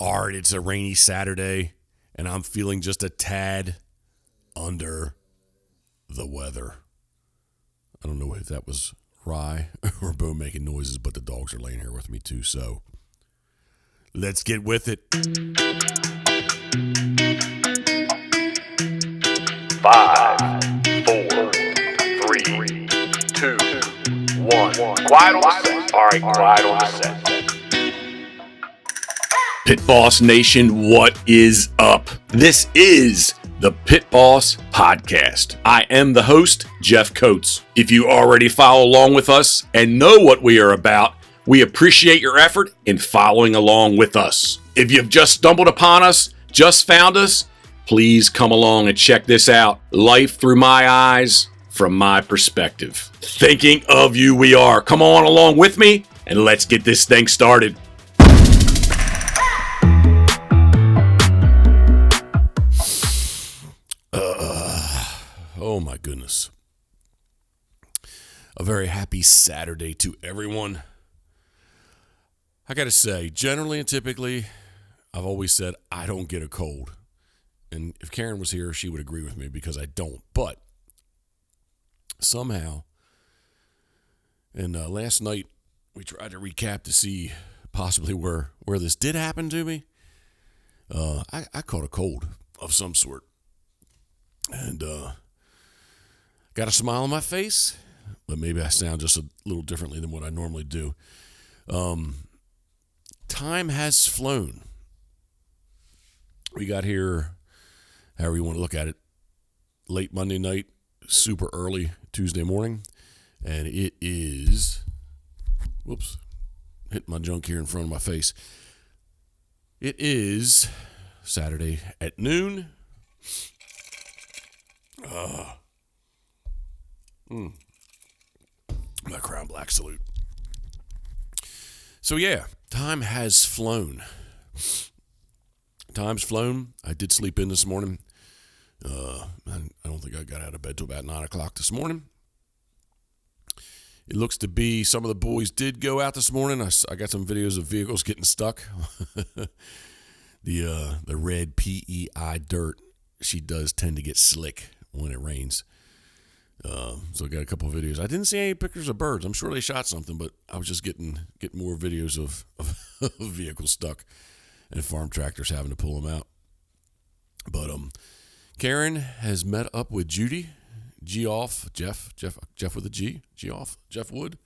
All right, it's a rainy Saturday, and I'm feeling just a tad under the weather. I don't know if that was Rye or Bo making noises, but the dogs are laying here with me too, so let's get with it. 5, 4, 3, 2, 1. Quiet on the set. All right, quiet on the set. Pitboss Nation, what is up? This is the Pitboss Podcast. I am the host, Jeff Coates. If you already follow along with us and know what we are about, we appreciate your effort in following along with us. If you've just stumbled upon us, just found us, please come along and check this out. Life through my eyes, from my perspective. Thinking of you we are. Come on along with me and let's get this thing started. Oh my goodness. A very happy Saturday to everyone. I gotta say, generally and typically, I've always said I don't get a cold. And if Karen was here, she would agree with me because I don't. But somehow, and last night we tried to recap to see possibly where this did happen to me. I caught a cold of some sort. And got a smile on my face, but maybe I sound just a little differently than what I normally do. Time has flown. We got here, however you want to look at it, late Monday night, super early Tuesday morning, and it is, whoops, hit my junk here in front of my face. It is Saturday at noon. My Crown Black salute. So yeah, time has flown. Time's flown. I did sleep in this morning. I don't think I got out of bed till about 9 o'clock this morning. It looks to be some of the boys did go out this morning. I got some videos of vehicles getting stuck. The red PEI dirt, she does tend to get slick when it rains. So I got a couple of videos. I didn't see any pictures of birds. I'm sure they shot something, but I was just getting more videos of vehicles stuck and farm tractors having to pull them out. But Karen has met up with Judy, Jeff with a G, Jeff Wood,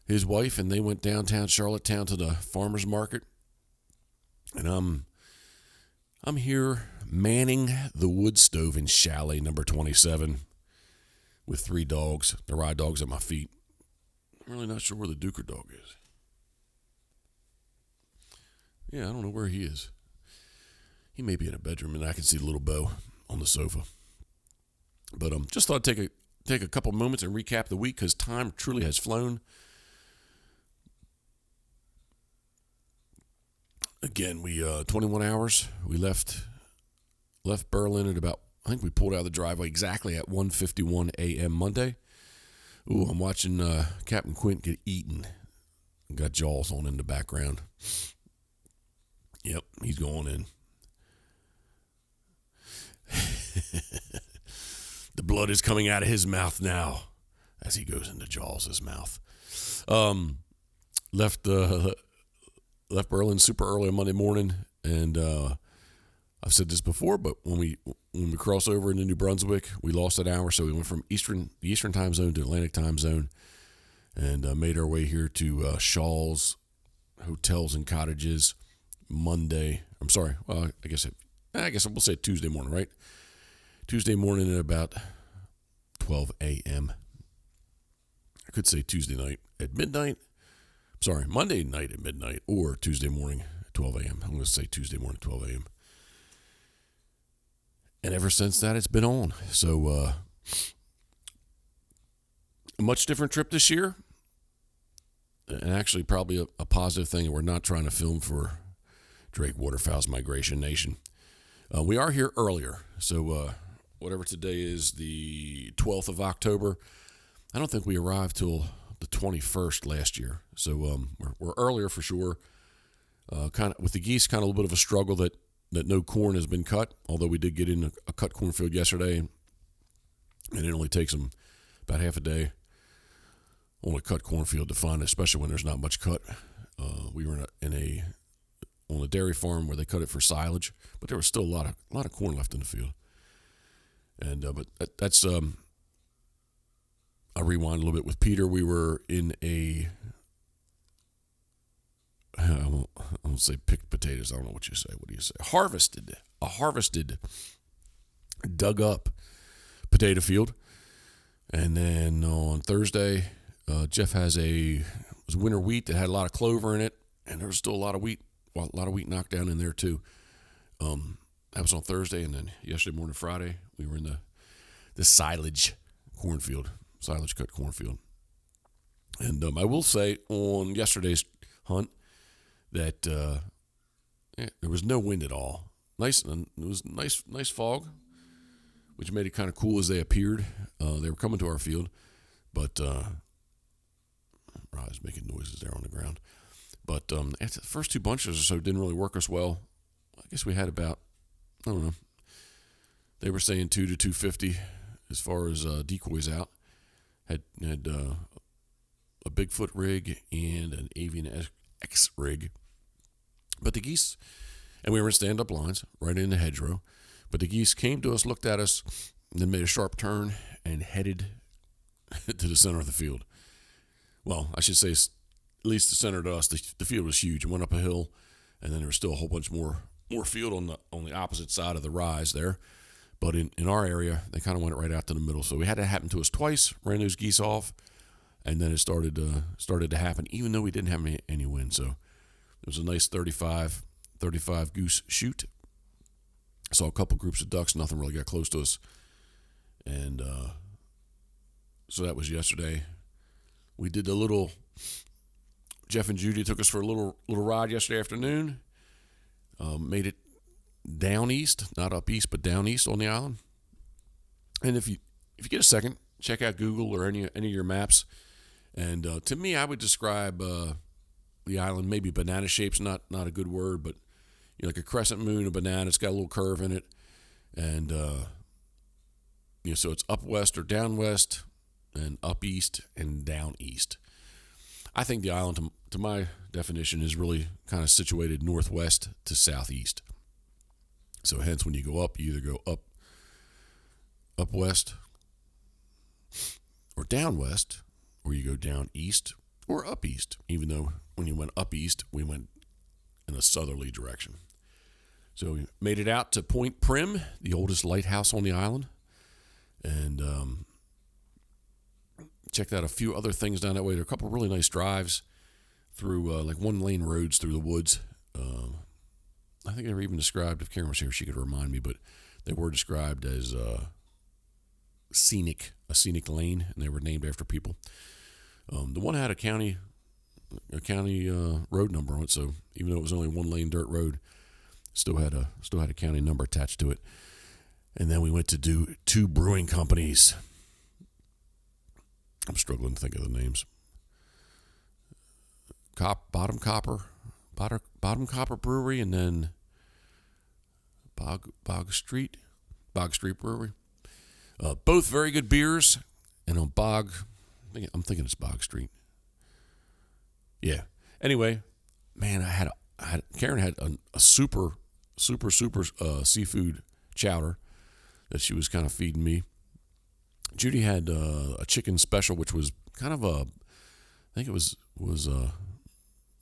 his wife, and they went downtown Charlottetown to the farmer's market. And I'm here manning the wood stove in chalet number 27 with 3 dogs, the ride dogs at my feet. I'm really not sure where the Duker dog is. Yeah, I don't know where he is. He may be in a bedroom, and I can see the little Bo on the sofa. But just thought I'd take a couple moments and recap the week because time truly has flown. Again, we 21 hours. We left Berlin at about, I think we pulled out of the driveway exactly at 1:51 a.m. Monday. Ooh, I'm watching Captain Quint get eaten. Got Jaws on in the background. Yep, he's going in. The blood is coming out of his mouth now as he goes into Jaws' mouth. Left Berlin super early on Monday morning, and I've said this before, but when we cross over into New Brunswick, we lost an hour, so we went from the Eastern time zone to Atlantic time zone, and made our way here to Shaw's Hotels and Cottages Monday. I'm sorry. Well, I guess we'll say Tuesday morning, right? Tuesday morning at about 12 a.m. I could say Tuesday night at midnight. Sorry, Monday night at midnight or Tuesday morning at 12 a.m. I'm going to say Tuesday morning at 12 a.m. And ever since that, it's been on. So, a much different trip this year. And actually probably a positive thing. We're not trying to film for Drake Waterfowl's Migration Nation. We are here earlier. So, whatever today is, the 12th of October, I don't think we arrived till the 21st last year. So we're earlier for sure. Kind of with the geese, kind of a little bit of a struggle that no corn has been cut. Although we did get in a cut cornfield yesterday, and it only takes them about half a day on a cut cornfield to find it, especially when there's not much cut. We were on a dairy farm where they cut it for silage, but there was still a lot of corn left in the field. And but that's I'll rewind a little bit with Peter. We were in I won't say picked potatoes. I don't know what you say. What do you say? A harvested, dug up potato field. And then on Thursday, Jeff has it was winter wheat that had a lot of clover in it, and there was still a lot of wheat knocked down in there too. That was on Thursday, and then yesterday morning, Friday, we were in the silage cut cornfield. And I will say on yesterday's hunt that there was no wind at all. It was nice fog, which made it kind of cool as they appeared. They were coming to our field, but I was making noises there on the ground. But after the first two bunches or so didn't really work us well. I guess we had about, I don't know, they were saying 2 to 250 as far as decoys out. Had a Bigfoot rig and an Avian X rig. But the geese, and we were in stand-up lines right in the hedgerow, but the geese came to us, looked at us, and then made a sharp turn and headed to the center of the field. Well, I should say at least the center to us. The field was huge. It went up a hill, and then there was still a whole bunch more field on the opposite side of the rise there. But in our area, they kind of went right out to the middle. So we had that happen to us twice, ran those geese off, and then it started to happen, even though we didn't have any wind. So it was a nice 35 goose shoot. Saw a couple groups of ducks. Nothing really got close to us. And so that was yesterday. We did a little, Jeff and Judy took us for a little ride yesterday afternoon. Made it down east, not up east, but down east on the island. And if you get a second, check out Google or any of your maps. And to me, I would describe the island, maybe banana shape's not a good word, but like a crescent moon, a banana. It's got a little curve in it, and so it's up west or down west, and up east and down east. I think the island, to my definition, is really kind of situated northwest to southeast. So hence, when you go up, you either go up west or down west, or you go down east or up east, even though when you went up east, we went in a southerly direction. So we made it out to Point Prim, the oldest lighthouse on the island, and checked out a few other things down that way. There are a couple of really nice drives through like one-lane roads through the woods. I think they were even described, if Karen was here, she could remind me, but they were described as a scenic lane, and they were named after people. The one had a county road number on it, so even though it was only one lane dirt road, still had a county number attached to it. And then we went to do two brewing companies. I'm struggling to think of the names. Bottom Copper Brewery, and then Bog Street Brewery. Both very good beers. And on I'm thinking it's Bog Street. Yeah. Anyway, man, Karen had a super seafood chowder that she was kind of feeding me. Judy had a chicken special, which was kind of I think it was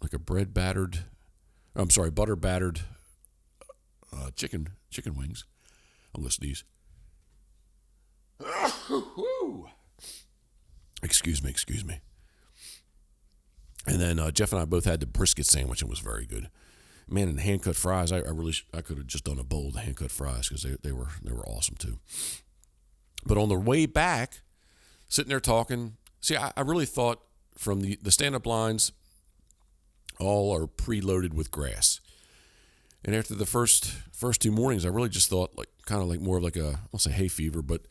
like a butter battered chicken wings. I'm gonna sneeze. Excuse me. And then Jeff and I both had the brisket sandwich, and it was very good. Man, and hand cut fries, I could have just done a bowl of hand cut fries because they were awesome too. But on the way back, sitting there talking, I really thought from the stand-up lines, all are preloaded with grass. And after the first two mornings, I really just thought kind of more of like I won't say hay fever, but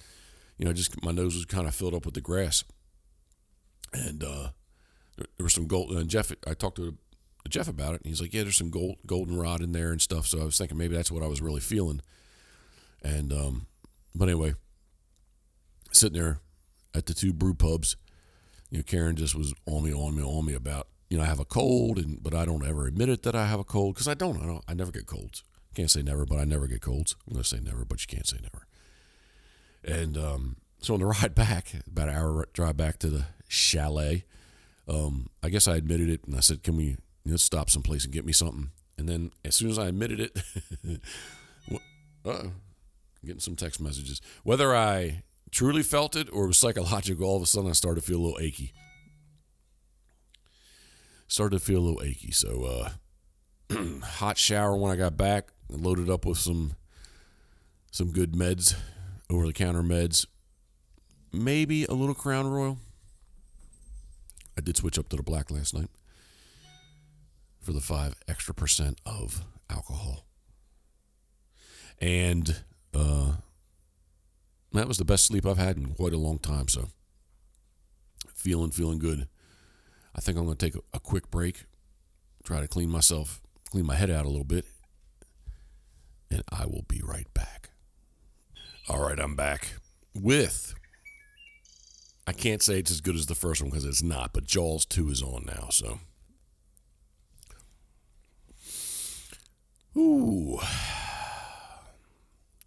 just my nose was kind of filled up with the grass. And there was some gold. And Jeff, I talked to to Jeff about it, and he's like, yeah, there's some goldenrod in there and stuff. So I was thinking maybe that's what I was really feeling. And but anyway, sitting there at the 2 brew pubs, Karen just was on me about, I have a cold, but I don't ever admit it that I have a cold, because I never get colds. Can't say never, but I never get colds. I'm going to say never, but you can't say never. And so on the ride back, about an hour drive back to the chalet, I guess I admitted it, and I said, can we stop someplace and get me something? And then as soon as I admitted it, getting some text messages. Whether I truly felt it or it was psychological, all of a sudden I started to feel a little achy. So hot shower when I got back, loaded up with some good meds, over-the-counter meds, maybe a little Crown Royal. I did switch up to the black last night for the 5% extra of alcohol. And that was the best sleep I've had in quite a long time, so feeling good. I think I'm going to take a quick break, try to clean my head out a little bit, and I will be right back. All right, I'm back with, I can't say it's as good as the first one because it's not, but Jaws 2 is on now, so. Ooh.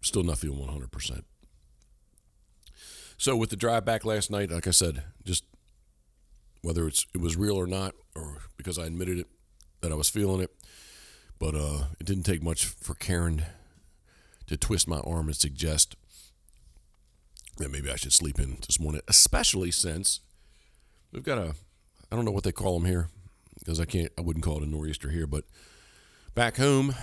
Still not feeling 100%. So with the drive back last night, like I said, just whether it was real or not, or because I admitted it, that I was feeling it, but it didn't take much for Karen to twist my arm and suggest that maybe I should sleep in this morning, especially since we've got I don't know what they call them here, because I wouldn't call it a nor'easter here, but back home,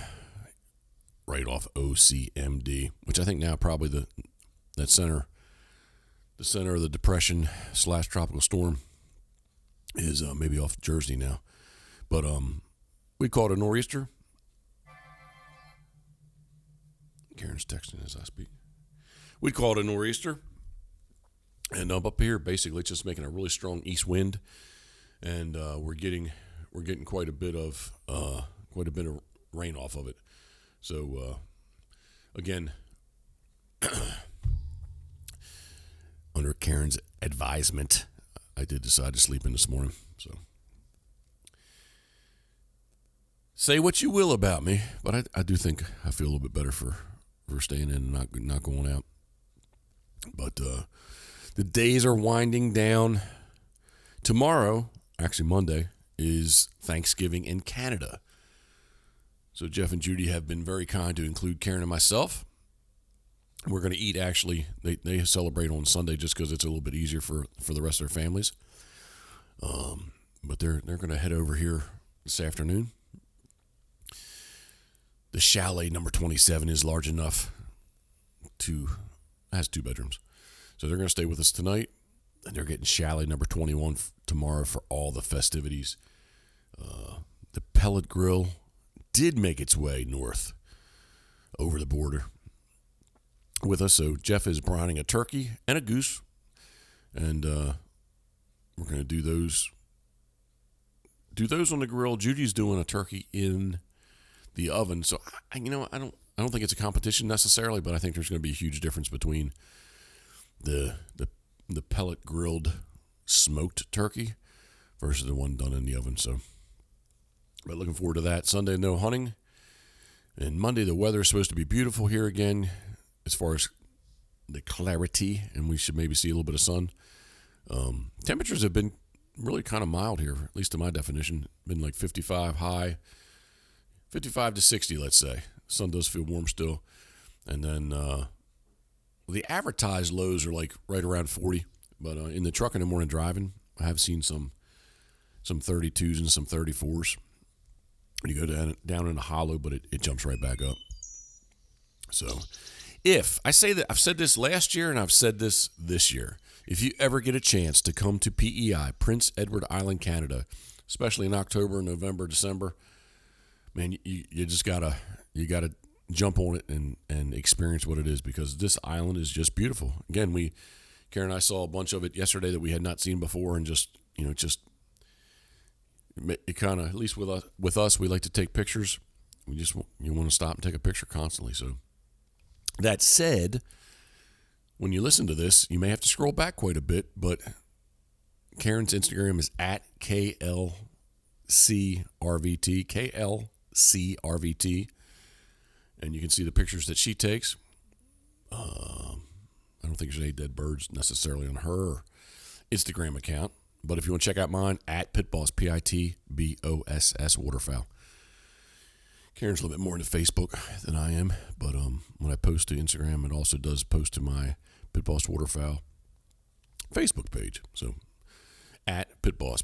right off OCMD, which I think now probably the center of the depression / tropical storm is maybe off Jersey now, but we call it a nor'easter. Karen's texting as I speak. We'd call it a nor'easter, and up here basically it's just making a really strong east wind, and we're getting quite a bit of rain off of it. So again, under Karen's advisement, I did decide to sleep in this morning. So say what you will about me, but I do think I feel a little bit better for staying in and not going out. But the days are winding down. Tomorrow, actually Monday, is Thanksgiving in Canada. So Jeff and Judy have been very kind to include Karen and myself. We're going to eat, actually, they celebrate on Sunday just because it's a little bit easier for the rest of their families. But they're going to head over here this afternoon. The chalet number 27 is large enough has 2 bedrooms. So they're going to stay with us tonight, and they're getting chalet number 21 tomorrow for all the festivities. The pellet grill did make its way north over the border with us. So Jeff is brining a turkey and a goose, and we're going to do those on the grill. Judy's doing a turkey in the oven. So I don't think it's a competition necessarily, but I think there's going to be a huge difference between the pellet grilled smoked turkey versus the one done in the oven. So, but looking forward to that. Sunday, no hunting. And Monday, the weather is supposed to be beautiful here again as far as the clarity, and we should maybe see a little bit of sun. Temperatures have been really kind of mild here, at least to my definition. Been like 55 high, 55 to 60, let's say. Sun does feel warm still. And then the advertised lows are like right around 40. But in the truck in the morning driving, I have seen some 32s and some 34s. You go down in a hollow, but it jumps right back up. So if I say that, I've said this last year and I've said this year, if you ever get a chance to come to PEI, Prince Edward Island, Canada, especially in October, November, December, man, you just gotta jump on it and experience what it is, because this island is just beautiful. Again, Karen and I saw a bunch of it yesterday that we had not seen before, and just it kind of, at least with us, we like to take pictures. You want to stop and take a picture constantly. So that said, when you listen to this, you may have to scroll back quite a bit, but Karen's Instagram is at KLCRVT, KLCRVT, and you can see the pictures that she takes. I don't think there's any dead birds necessarily on her Instagram account, but if you want to check out mine, at Pitboss, Pitboss Waterfowl. Karen's a little bit more into Facebook than I am, but when I post to Instagram, it also does post to my Pitboss Waterfowl Facebook page. So at Pitboss,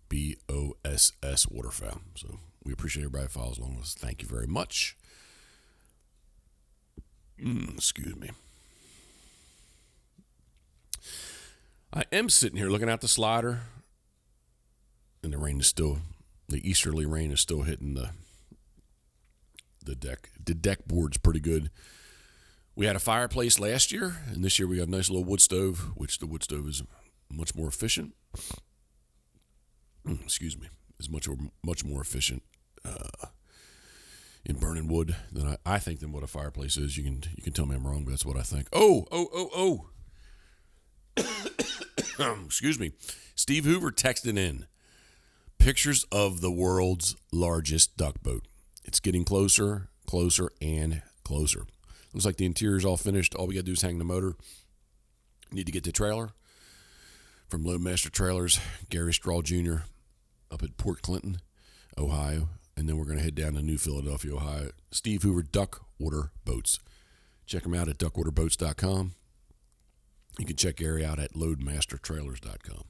Pitboss Waterfowl. So we appreciate everybody that follows along with us. Thank you very much. Excuse me. I am sitting here looking out the slider, and the easterly rain is still hitting the deck. The deck board's pretty good. We had a fireplace last year, and this year we got a nice little wood stove, which the wood stove is much more efficient. Excuse me, is much more efficient in burning wood than I think than what a fireplace is. You can tell me I'm wrong, but that's what I think. Oh. Excuse me. Steve Hoover texted in pictures of the world's largest duck boat. It's getting closer, and closer. Looks like the interior's all finished. All we got to do is hang the motor. Need to get the trailer from Loadmaster Trailers, Gary Straw Jr. up at Port Clinton, Ohio. And then we're going to head down to New Philadelphia, Ohio. Steve Hoover Duck Water Boats. Check them out at duckwaterboats.com. You can check Gary out at loadmastertrailers.com.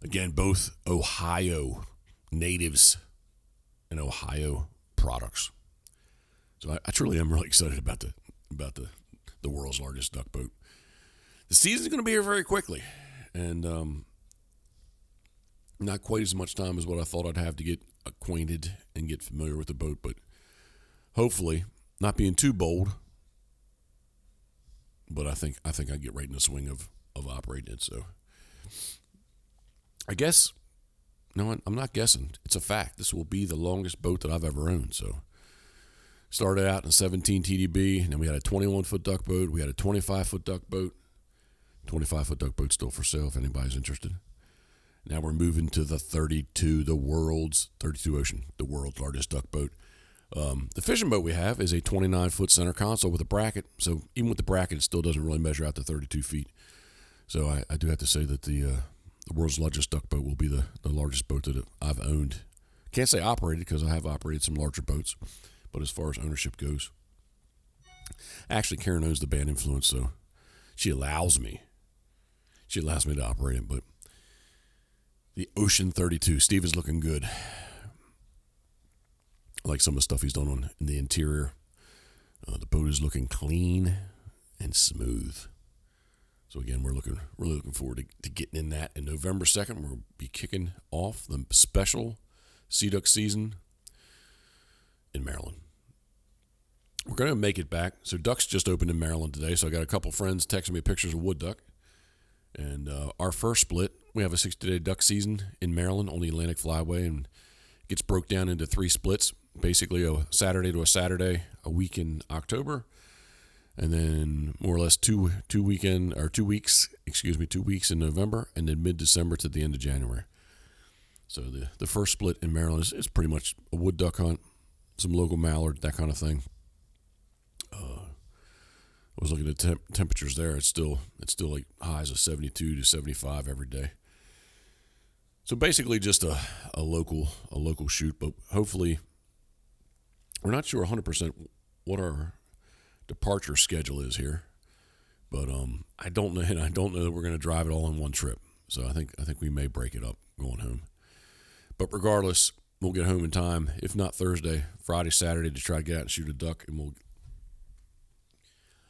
Again, both Ohio natives and Ohio products. So I truly am really excited about the world's largest duck boat. The season's going to be here very quickly, and not quite as much time as what I thought I'd have to get acquainted and get familiar with the boat, but hopefully not being too bold. But I think I get right in the swing of operating it. So I guess, no, I'm not guessing. It's a fact. This will be the longest boat that I've ever owned. So started out in a 17 TDB, and then we had a 21-foot duck boat. We had a 25-foot duck boat. 25-foot duck boat still for sale if anybody's interested. Now we're moving to the 32, the world's 32 Ocean, the world's largest duck boat. The fishing boat we have is a 29-foot center console with a bracket. So even with the bracket, it still doesn't really measure out to 32 feet. So I do have to say that the world's largest duck boat will be the largest boat that I've owned. Can't say operated because I have operated some larger boats, but as far as ownership goes, actually Karen owns the Band Influence, so she allows me to operate it. But the Ocean 32, Steve is looking good. I like some of the stuff he's done in the interior. The boat is looking clean and smooth. So again, we're really looking forward to getting in that. And November 2nd, we'll be kicking off the special sea duck season in Maryland. We're going to make it back. So ducks just opened in Maryland today. So I got a couple friends texting me pictures of wood duck. And our first split, we have a 60-day duck season in Maryland on the Atlantic Flyway, and it gets broke down into 3 splits. Basically a Saturday to a Saturday, a week in October, and then more or less 2 weeks in November, and then mid-December to the end of January. So the first split in Maryland is pretty much a wood duck hunt, some local mallard, that kind of thing. I was looking at temperatures there. It's still like highs of 72 to 75 every day. So basically just a local shoot, but hopefully we're not sure 100% what our departure schedule is here. But I don't know that we're going to drive it all in one trip. So I think we may break it up going home. But regardless, we'll get home in time, if not Thursday, Friday, Saturday, to try to get out and shoot a duck, and we'll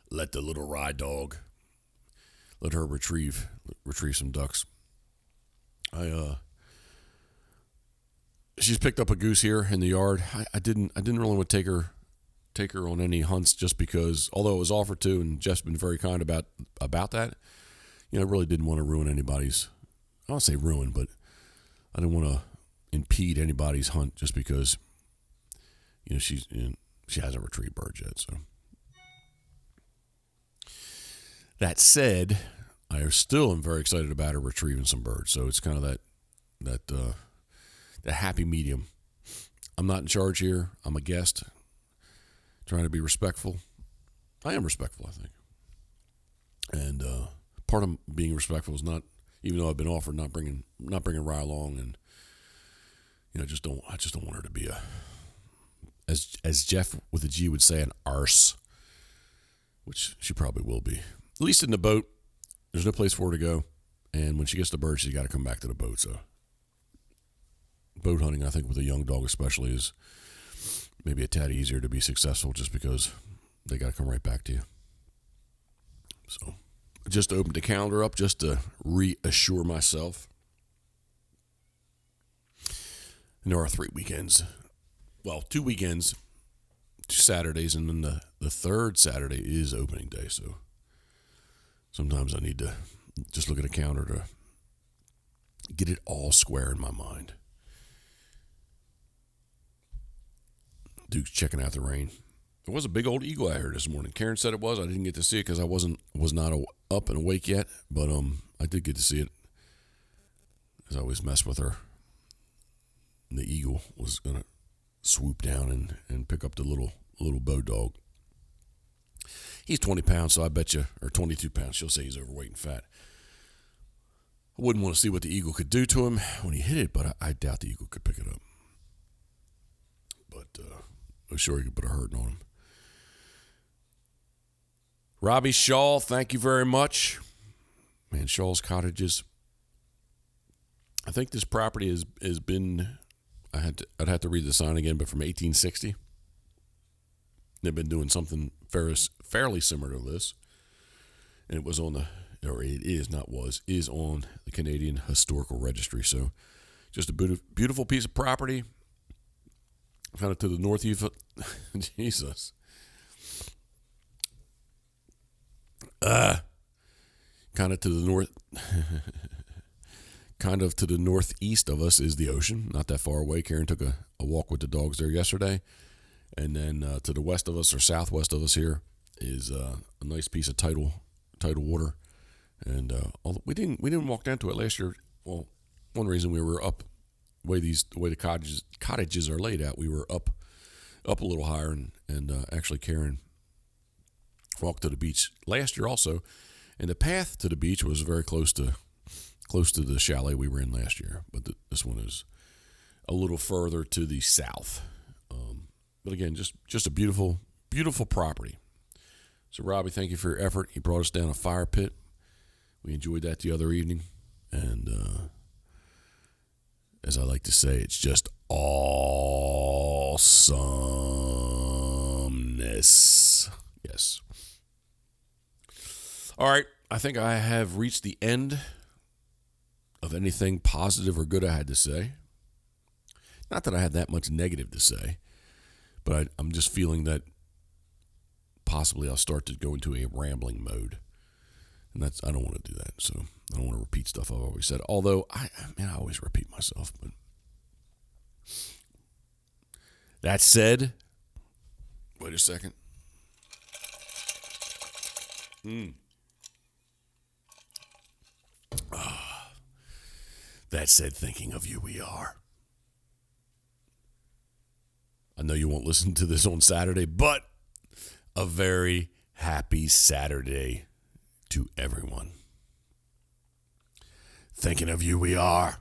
let the little ride dog, let her retrieve some ducks. She's picked up a goose here in the yard. I didn't really want to take her on any hunts, just because, although it was offered to, and Jeff's been very kind about that. I really didn't want to ruin anybody's. I don't say ruin, but I didn't want to impede anybody's hunt just because, she hasn't retrieved birds yet. So that said, I still am very excited about her retrieving some birds. So it's kind of that happy medium. I'm not in charge here. I'm a guest, trying to be respectful. I am respectful, I think. And part of being respectful is not, even though I've been offered, not bringing Rye along, and I just don't want her to be as Jeff with a G would say, an arse, which she probably will be. At least in the boat, there's no place for her to go, and when she gets the bird, she's got to come back to the boat. So boat hunting, I think, with a young dog especially, is maybe a tad easier to be successful, just because they got to come right back to you. So just opened the calendar up just to reassure myself. And there are 3 weekends. Well, 2 weekends, 2 Saturdays, and then the third Saturday is opening day. So sometimes I need to just look at a calendar to get it all square in my mind. Duke's checking out the rain. There was a big old eagle out here this morning. Karen said it was. I didn't get to see it because I was not up and awake yet, but I did get to see it. As I always mess with her. And the eagle was gonna swoop down and pick up the little bow dog. He's 20 pounds, so I bet you, or 22 pounds. She'll say he's overweight and fat. I wouldn't want to see what the eagle could do to him when he hit it, but I doubt the eagle could pick it up. But I'm sure he could put a hurting on him. Robbie Shaw, thank you very much. Man, Shaw's Cottages. I think this property has been, I'd have to read the sign again, but from 1860. They've been doing something fairly similar to this. And it was on is on the Canadian Historical Registry. So just a beautiful piece of property. Kind of to the northeast. Jesus. Kind of to the northeast of us is the ocean, not that far away. Karen took a walk with the dogs there yesterday. And then to the west of us, or southwest of us here, is a nice piece of tidal water. And we didn't walk down to it last year. Well, one reason we were up, the way the cottages are laid out, we were up a little higher, and actually Karen walked to the beach last year also, and the path to the beach was very close to the chalet we were in last year, but this one is a little further to the south. But again, just a beautiful, beautiful property. So Robbie, thank you for your effort. He brought us down a fire pit. We enjoyed that the other evening, and as I like to say, it's just awesomeness. Yes. All right, I think I have reached the end of anything positive or good I had to say. Not that I had that much negative to say, but I'm just feeling that possibly I'll start to go into a rambling mode. And I don't want to do that, so I don't want to repeat stuff I've always said. Although, I always repeat myself. But that said, wait a second. That said, thinking of you, we are. I know you won't listen to this on Saturday, but a very happy Saturday to everyone. Thinking of you, we are.